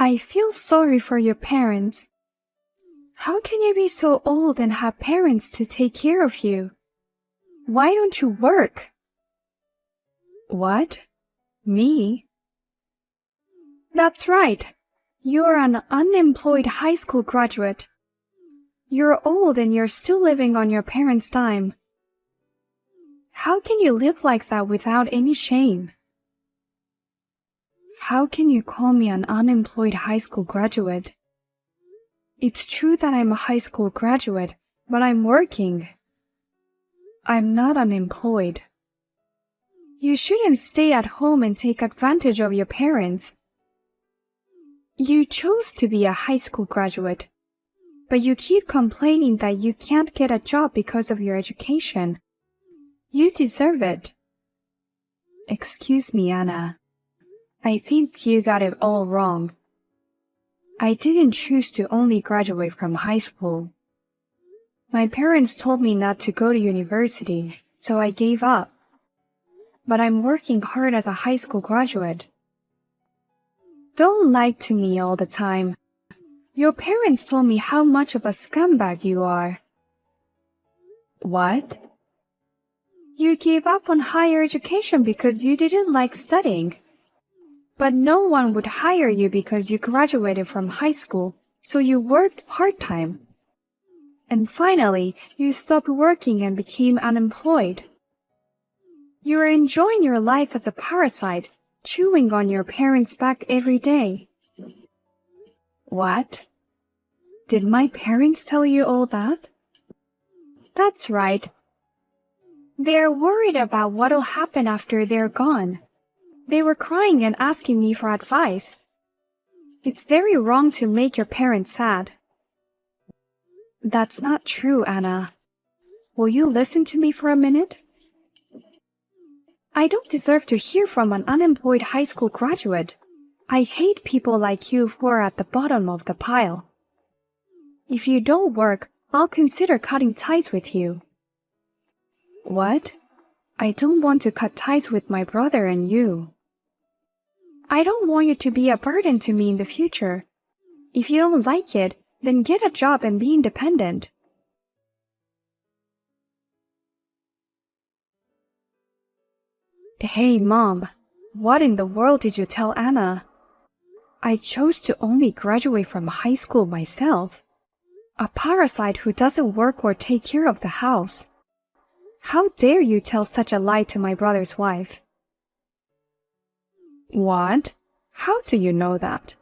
I feel sorry for your parents. How can you be so old and have parents to take care of you? Why don't you work? What? Me? That's right. You're an unemployed high school graduate. You're old and you're still living on your parents' dime. How can you live like that without any shame? How can you call me an unemployed high school graduate? It's true that I'm a high school graduate, but I'm working. I'm not unemployed. You shouldn't stay at home and take advantage of your parents. You chose to be a high school graduate, but you keep complaining that you can't get a job because of your education. You deserve it. Excuse me, Anna. I think you got it all wrong. I didn't choose to only graduate from high school. My parents told me not to go to university, so I gave up. But I'm working hard as a high school graduate. Don't lie to me all the time. Your parents told me how much of a scumbag you are. What? You gave up on higher education because you didn't like studying. But no one would hire you because you graduated from high school, so you worked part-time. And finally, you stopped working and became unemployed. You are enjoying your life as a parasite, chewing on your parents' back every day. What? Did my parents tell you all that? That's right. They're worried about what'll happen after they're gone. They were crying and asking me for advice. It's very wrong to make your parents sad. That's not true, Anna. Will you listen to me for a minute? I don't deserve to hear from an unemployed high school graduate. I hate people like you who are at the bottom of the pile. If you don't work, I'll consider cutting ties with you. What? I don't want to cut ties with my brother and you. I don't want you to be a burden to me in the future. If you don't like it, then get a job and be independent. Hey, Mom, what in the world did you tell Anna? I chose to only graduate from high school myself. A parasite who doesn't work or take care of the house. How dare you tell such a lie to my brother's wife? What? How do you know that?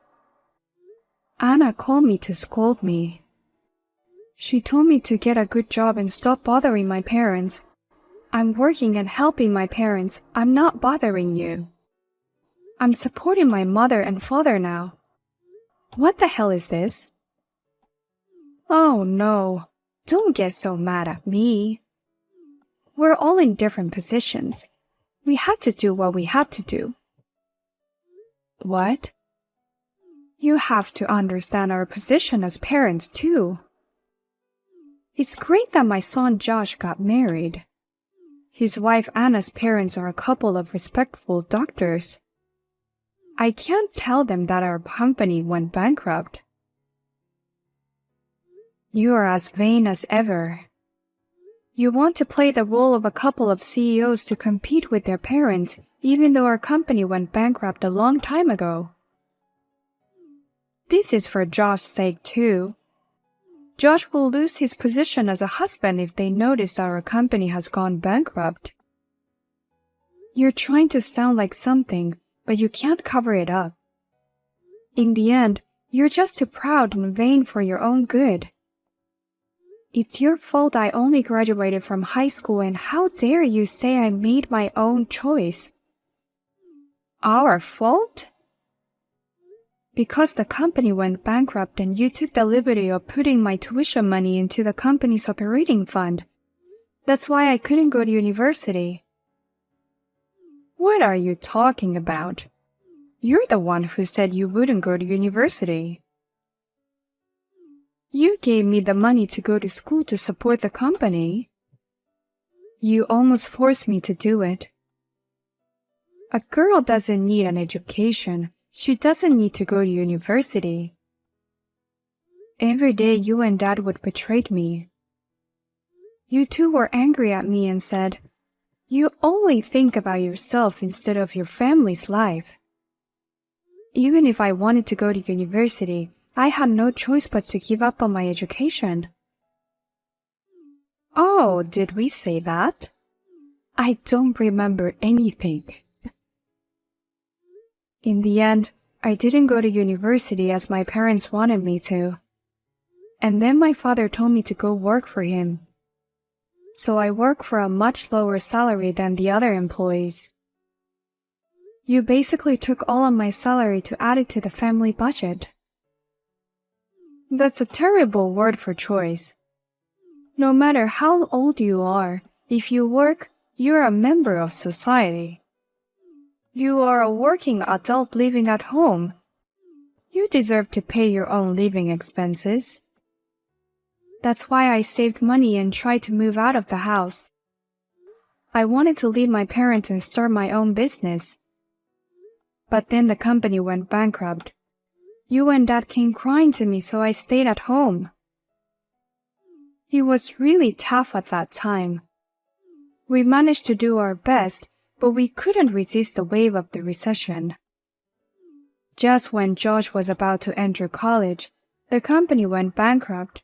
Anna called me to scold me. She told me to get a good job and stop bothering my parents. I'm working and helping my parents. I'm not bothering you. I'm supporting my mother and father now. What the hell is this? Oh no, don't get so mad at me. We're all in different positions. We had to do what we had to do. What? You have to understand our position as parents too. It's great that my son Josh got married. His wife Anna's parents are a couple of respectful doctors. I can't tell them that our company went bankrupt. You are as vain as ever. You want to play the role of a couple of CEOs to compete with their parents, even though our company went bankrupt a long time ago. This is for Josh's sake too. Josh will lose his position as a husband if they notice our company has gone bankrupt. You're trying to sound like something, but you can't cover it up. In the end, you're just too proud and vain for your own good. It's your fault I only graduated from high school, and how dare you say I made my own choice? Our fault? Because the company went bankrupt and you took the liberty of putting my tuition money into the company's operating fund. That's why I couldn't go to university. What are you talking about? You're the one who said you wouldn't go to university. You gave me the money to go to school to support the company. You almost forced me to do it. A girl doesn't need an education, She doesn't need to go to university. Every day you and Dad would betray me. You two were angry at me and said, "You only think about yourself instead of your family's life." Even if I wanted to go to university, I had no choice but to give up on my education. Oh, did we say that? I don't remember anything. In the end, I didn't go to university as my parents wanted me to. And then my father told me to go work for him. So I work for a much lower salary than the other employees. You basically took all of my salary to add it to the family budget. That's a terrible word for choice. No matter how old you are, if you work, you're a member of society. You are a working adult living at home. You deserve to pay your own living expenses. That's why I saved money and tried to move out of the house. I wanted to leave my parents and start my own business. But then the company went bankrupt. You and Dad came crying to me, so I stayed at home. It was really tough at that time. We managed to do our best, but we couldn't resist the wave of the recession. Just when Josh was about to enter college, the company went bankrupt.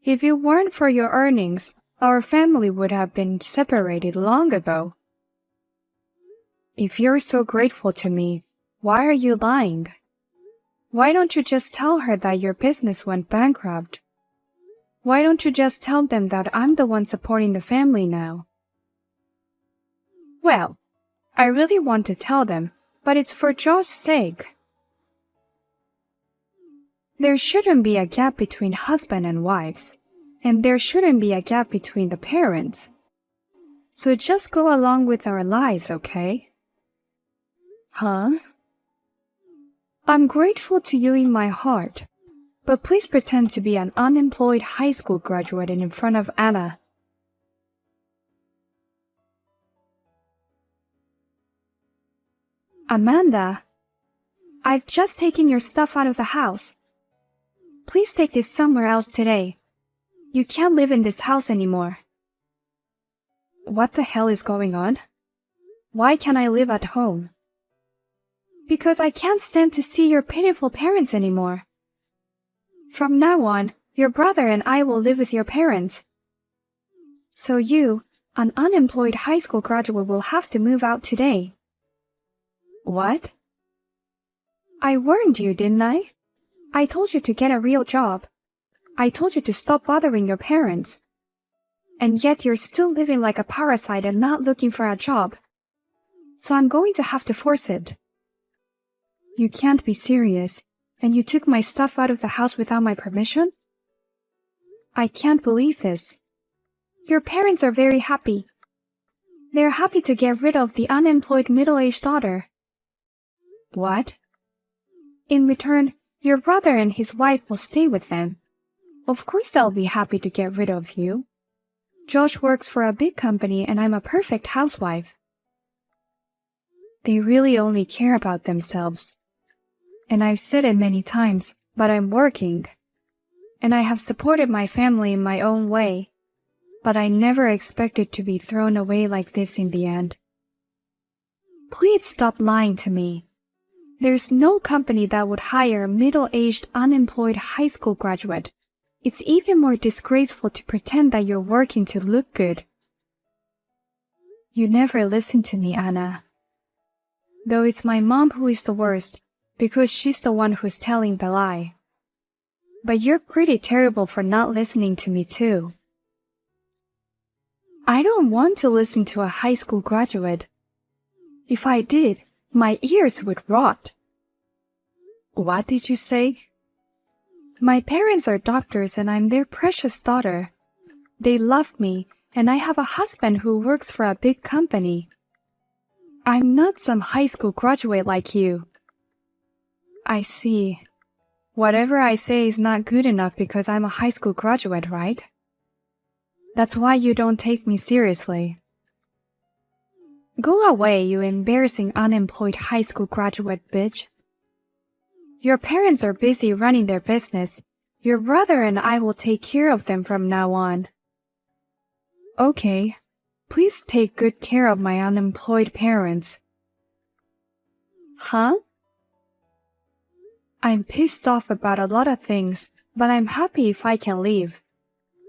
If it weren't for your earnings, our family would have been separated long ago. If you're so grateful to me, why are you lying? Why don't you just tell her that your business went bankrupt? Why don't you just tell them that I'm the one supporting the family now? Well, I really want to tell them, but it's for Josh's sake. There shouldn't be a gap between husband and wives, and there shouldn't be a gap between the parents. So just go along with our lies, okay? Huh? I'm grateful to you in my heart, but please pretend to be an unemployed high school graduate in front of Anna. Amanda, I've just taken your stuff out of the house. Please take this somewhere else today. You can't live in this house anymore. What the hell is going on? Why can't I live at home? Because I can't stand to see your pitiful parents anymore. From now on, your brother and I will live with your parents. So you, an unemployed high school graduate, will have to move out today. What? I warned you, didn't I? I told you to get a real job. I told you to stop bothering your parents. And yet you're still living like a parasite and not looking for a job. So I'm going to have to force it. You can't be serious, and you took my stuff out of the house without my permission? I can't believe this. Your parents are very happy. They're happy to get rid of the unemployed middle-aged daughter. What? In return, your brother and his wife will stay with them. Of course they'll be happy to get rid of you. Josh works for a big company and I'm a perfect housewife. They really only care about themselves. And I've said it many times, but I'm working. And I have supported my family in my own way. But I never expected to be thrown away like this in the end. Please stop lying to me. There's no company that would hire a middle-aged, unemployed high school graduate. It's even more disgraceful to pretend that you're working to look good. You never listen to me, Anna. Though it's my mom who is the worst, because she's the one who's telling the lie. But you're pretty terrible for not listening to me too. I don't want to listen to a high school graduate. If I did, my ears would rot. What did you say? My parents are doctors and I'm their precious daughter. They love me and I have a husband who works for a big company. I'm not some high school graduate like you. I see. Whatever I say is not good enough because I'm a high school graduate, right? That's why you don't take me seriously. Go away, you embarrassing unemployed high school graduate bitch. Your parents are busy running their business. Your brother and I will take care of them from now on. Okay, please take good care of my unemployed parents. Huh? I'm pissed off about a lot of things, but I'm happy if I can leave.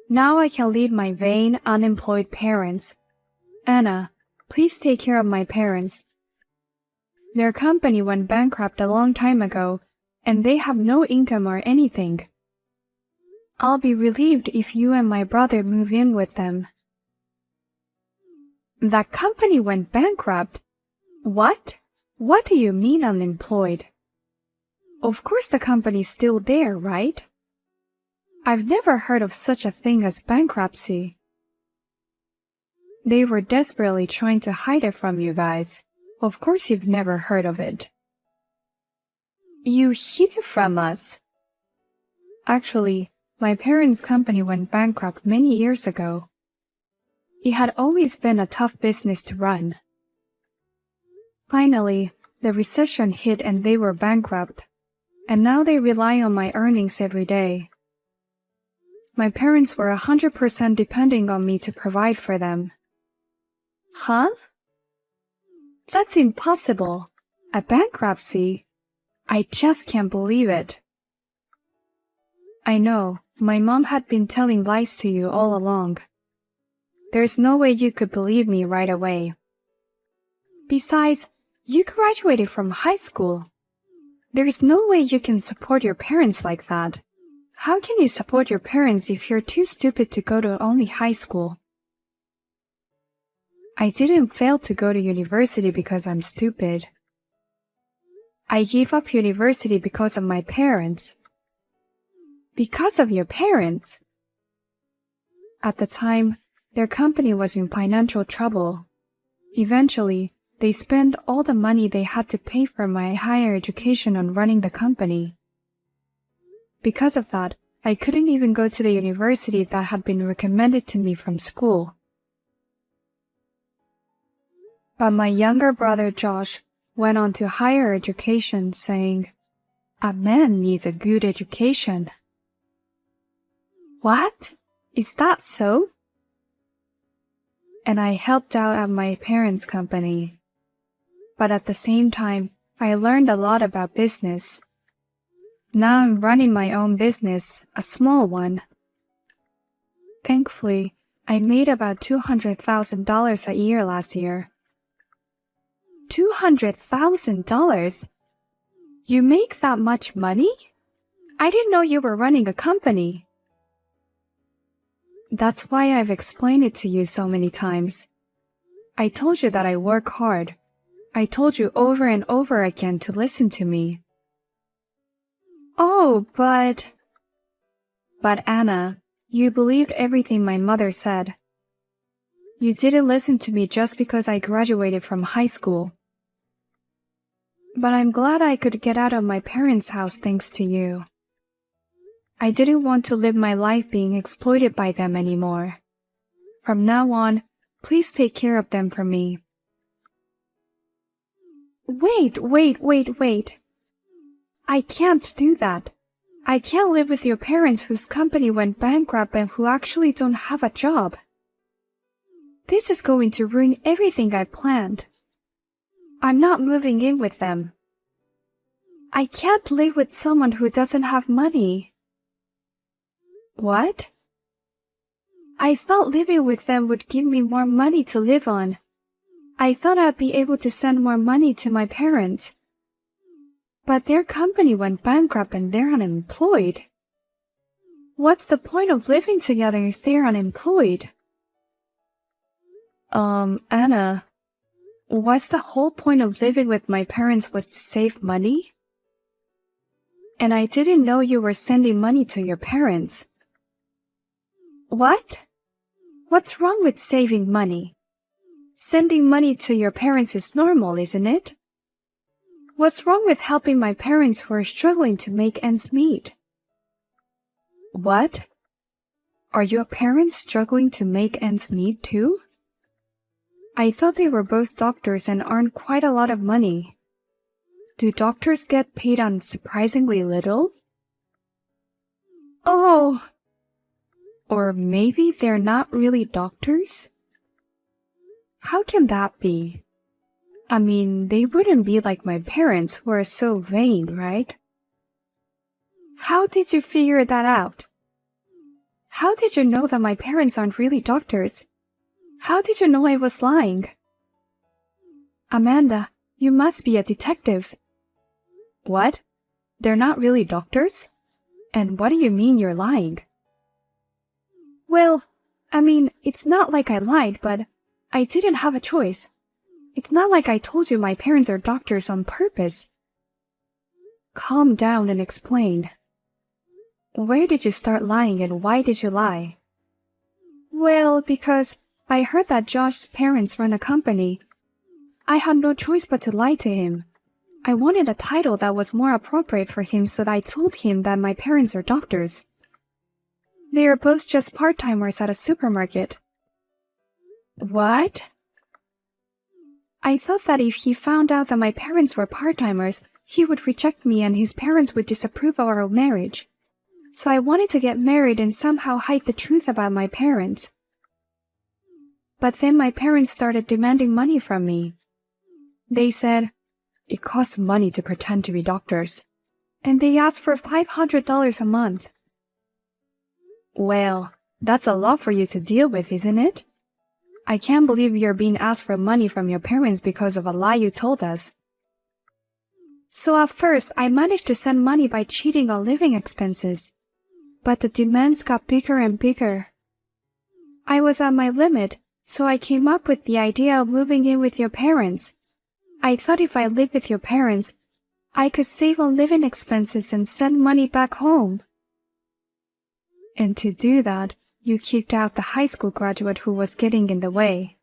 Now I can leave my vain, unemployed parents. Anna, please take care of my parents. Their company went bankrupt a long time ago, and they have no income or anything. I'll be relieved if you and my brother move in with them. That company went bankrupt? What? What do you mean unemployed? Of course the company's still there, right? I've never heard of such a thing as bankruptcy. They were desperately trying to hide it from you guys. Of course you've never heard of it. You hid it from us. Actually, my parents' company went bankrupt many years ago. It had always been a tough business to run. Finally, the recession hit and they were bankrupt, and now they rely on my earnings every day. My parents were 100% depending on me to provide for them. Huh? That's impossible. A bankruptcy? I just can't believe it. I know, my mom had been telling lies to you all along. There's no way you could believe me right away. Besides, you graduated from high school. There's no way you can support your parents like that. How can you support your parents if you're too stupid to go to only high school? I didn't fail to go to university because I'm stupid. I gave up university because of my parents. Because of your parents? At the time, their company was in financial trouble. Eventually, they spent all the money they had to pay for my higher education on running the company. Because of that, I couldn't even go to the university that had been recommended to me from school. But my younger brother Josh went on to higher education, saying, "A man needs a good education." What? Is that so? And I helped out at my parents' company. But at the same time, I learned a lot about business. Now I'm running my own business, a small one. Thankfully, I made about $200,000 a year last year. $200,000? You make that much money? I didn't know you were running a company. That's why I've explained it to you so many times. I told you that I work hard. I told you over and over again to listen to me. Oh, but Anna, you believed everything my mother said. You didn't listen to me just because I graduated from high school. But I'm glad I could get out of my parents' house thanks to you. I didn't want to live my life being exploited by them anymore. From now on, please take care of them for me. Wait. I can't do that. I can't live with your parents whose company went bankrupt and who actually don't have a job. This is going to ruin everything I planned. I'm not moving in with them. I can't live with someone who doesn't have money. What? I thought living with them would give me more money to live on. I thought I'd be able to send more money to my parents. But their company went bankrupt and they're unemployed. What's the point of living together if they're unemployed? Anna, what's the whole point of living with my parents was to save money? And I didn't know you were sending money to your parents. What? What's wrong with saving money? Sending money to your parents is normal, isn't it? What's wrong with helping my parents who are struggling to make ends meet? What? Are your parents struggling to make ends meet too? I thought they were both doctors and earned quite a lot of money. Do doctors get paid on surprisingly little? Oh! Or maybe they're not really doctors? How can that be? I mean, they wouldn't be like my parents who are so vain, right? How did you figure that out? How did you know that my parents aren't really doctors? How did you know I was lying? Amanda, you must be a detective. What? They're not really doctors? And what do you mean you're lying? Well, I mean, it's not like I lied, but I didn't have a choice. It's not like I told you my parents are doctors on purpose. Calm down and explain. Where did you start lying and why did you lie? Well, because I heard that Josh's parents run a company. I had no choice but to lie to him. I wanted a title that was more appropriate for him, so I told him that my parents are doctors. They are both just part-timers at a supermarket. What? I thought that if he found out that my parents were part-timers, he would reject me and his parents would disapprove of our marriage. So I wanted to get married and somehow hide the truth about my parents. But then my parents started demanding money from me. They said, "It costs money to pretend to be doctors." And they asked for $500 a month. Well, that's a lot for you to deal with, isn't it? I can't believe you're being asked for money from your parents because of a lie you told us. So at first, I managed to send money by cheating on living expenses. But the demands got bigger and bigger. I was at my limit, so I came up with the idea of moving in with your parents. I thought if I lived with your parents, I could save on living expenses and send money back home. And to do that, you kicked out the high school graduate who was getting in the way.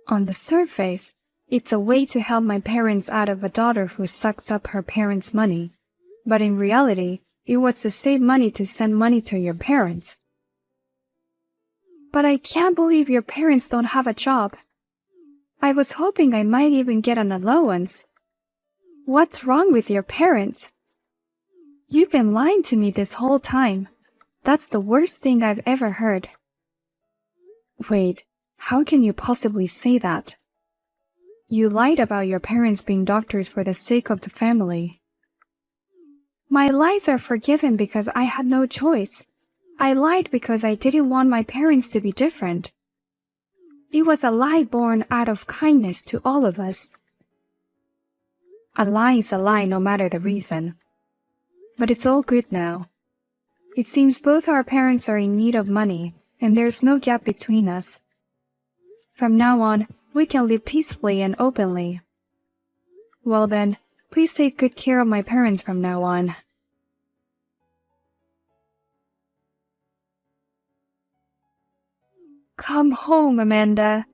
On the surface, it's a way to help my parents out of a daughter who sucks up her parents' money. But in reality, it was to save money to send money to your parents. But I can't believe your parents don't have a job. I was hoping I might even get an allowance. What's wrong with your parents? You've been lying to me this whole time. That's the worst thing I've ever heard. Wait, how can you possibly say that? You lied about your parents being doctors for the sake of the family. My lies are forgiven because I had no choice. I lied because I didn't want my parents to be different. It was a lie born out of kindness to all of us. A lie is a lie no matter the reason. But it's all good now. It seems both our parents are in need of money, and there's no gap between us. From now on, we can live peacefully and openly. Well then, please take good care of my parents from now on. Come home, Amanda.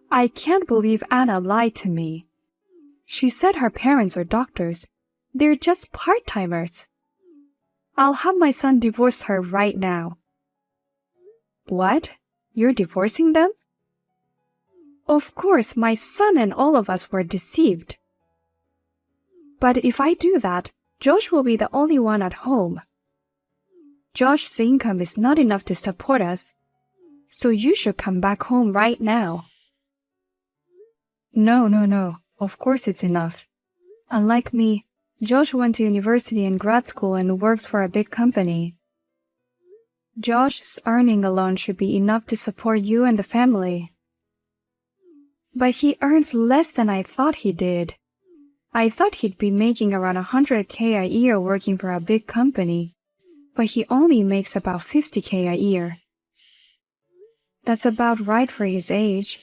I can't believe Anna lied to me. She said her parents are doctors. They're just part-timers. I'll have my son divorce her right now. What? You're divorcing them? Of course, my son and all of us were deceived. But if I do that, Josh will be the only one at home. Josh's income is not enough to support us, so you should come back home right now. No. Of course it's enough. Unlike me, Josh went to university and grad school and works for a big company. Josh's earning alone should be enough to support you and the family. But he earns less than I thought he did. I thought he'd be making around $100K a year working for a big company, but he only makes about $50K a year. That's about right for his age.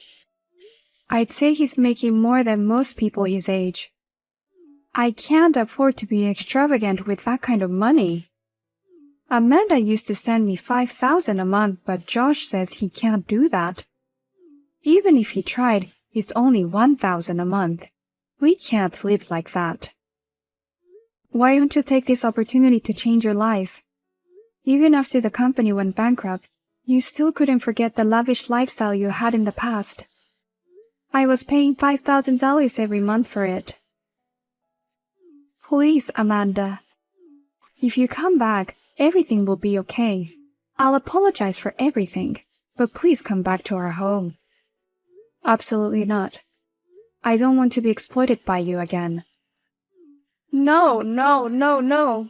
I'd say he's making more than most people his age. I can't afford to be extravagant with that kind of money. Amanda used to send me $5,000 a month, but Josh says he can't do that. Even if he tried, it's only $1,000 a month. We can't live like that. Why don't you take this opportunity to change your life? Even after the company went bankrupt, you still couldn't forget the lavish lifestyle you had in the past. I was paying $5,000 every month for it. Please, Amanda. If you come back, everything will be okay. I'll apologize for everything, but please come back to our home. Absolutely not. I don't want to be exploited by you again. No, no, no, no.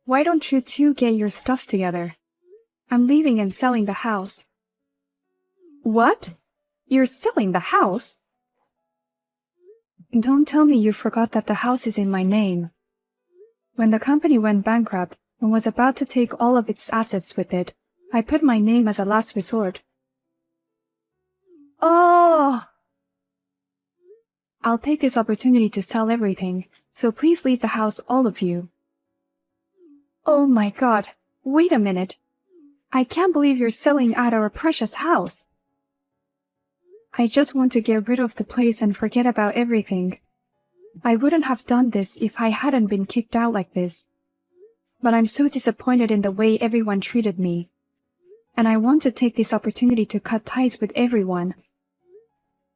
Why don't you two get your stuff together? I'm leaving and selling the house. What? You're selling the house? Don't tell me you forgot that the house is in my name. When the company went bankrupt and was about to take all of its assets with it, I put my name as a last resort. Oh! I'll take this opportunity to sell everything, so please leave the house, all of you. Oh my God, wait a minute. I can't believe you're selling out our precious house. I just want to get rid of the place and forget about everything. I wouldn't have done this if I hadn't been kicked out like this. But I'm so disappointed in the way everyone treated me. And I want to take this opportunity to cut ties with everyone.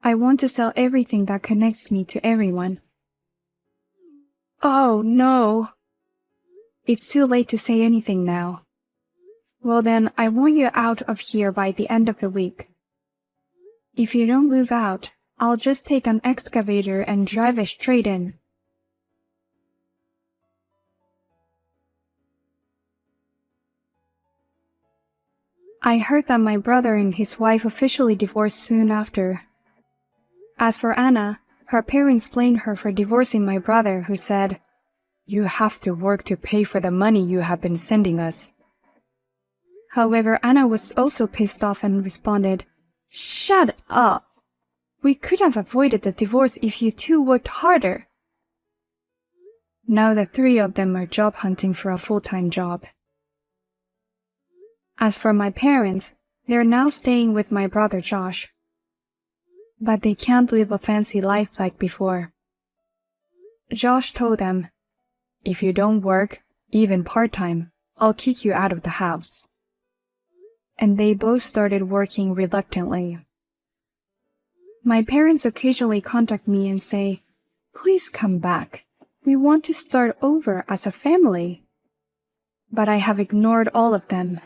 I want to sell everything that connects me to everyone. Oh, no. It's too late to say anything now. Well then, I want you out of here by the end of the week. If you don't move out, I'll just take an excavator and drive it straight in. I heard that my brother and his wife officially divorced soon after. As for Anna, her parents blamed her for divorcing my brother, who said, "You have to work to pay for the money you have been sending us." However, Anna was also pissed off and responded, "Shut up! We could have avoided the divorce if you two worked harder." Now the three of them are job hunting for a full-time job. As for my parents, they're now staying with my brother Josh. But they can't live a fancy life like before. Josh told them, "If you don't work, even part-time, I'll kick you out of the house." And they both started working reluctantly. My parents occasionally contact me and say, "Please come back. We want to start over as a family." But I have ignored all of them